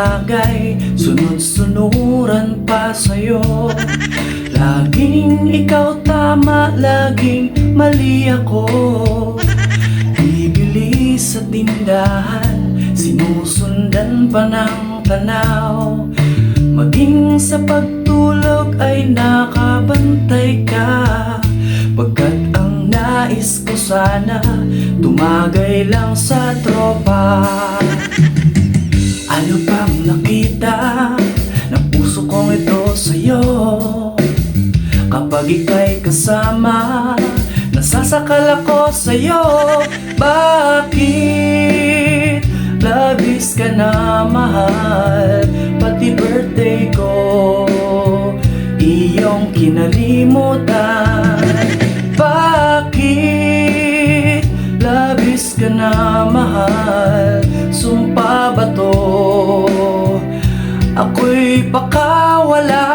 bagay, sunod-sunuran pa sa'yo. Laging ikaw tama, laging mali ako. Bibili sa tindahan, sinusundan pa ng tanaw. Maging sa pagtulog ay nakabantay ka, pagkat ang nais ko sana tumagay lang sa tropa. Ano bang nakita ng puso kong ito sa'yo? Kapag ika'y kasama, nasasakal ako sa'yo. Bakit labis ka na mahal? Pati birthday ko iyong kinalimutan. Bakit labis ka na mahal? Sumpa ba to? Ako'y pakawalan.